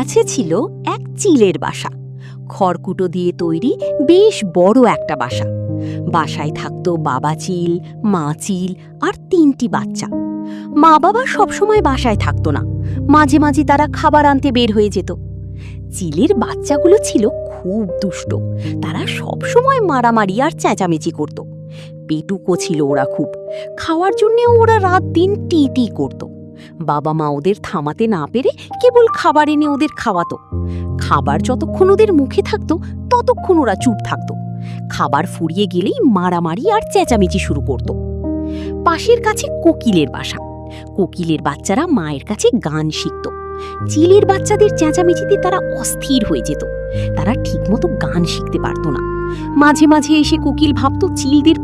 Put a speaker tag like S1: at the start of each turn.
S1: গাছে ছিল এক চিলের বাসা। খড়কুটো দিয়ে তৈরি বেশ বড় একটা বাসা। বাসায় থাকতো বাবা চিল, মা চিল আর 3টি বাচ্চা। মা বাবা সবসময় বাসায় থাকতো না, মাঝে মাঝে তারা খাবার আনতে বের হয়ে যেত। চিলের বাচ্চাগুলো ছিল খুব দুষ্ট, তারা সবসময় মারামারি আর চেঁচামেচি করত। পেটুকো ছিল ওরা খুব, খাওয়ার জন্যে ওরা রাত দিন টি টি করত। বাবা মা ওদের থামাতে না পেরে কেবল খাবার এনে ওদের খাওয়াতো। খাবার যতক্ষণ ওদের মুখে থাকতো ততক্ষণ ওরা চুপ থাকতো। খাবার ফুরিয়ে গেলেই মারামারি আর চেঁচামেচি শুরু করত। পাশের কাছে কোকিলের বাসা। কোকিলের বাচ্চারা মায়ের কাছে গান শিখত। চিলের বাচ্চাদের চেঁচামেচিতে তারা অস্থির হয়ে যেত, তারা ঠিকমতো গান শিখতে পারত না। মাঝে মাঝে এসে কোকিল ভাবত চিলদের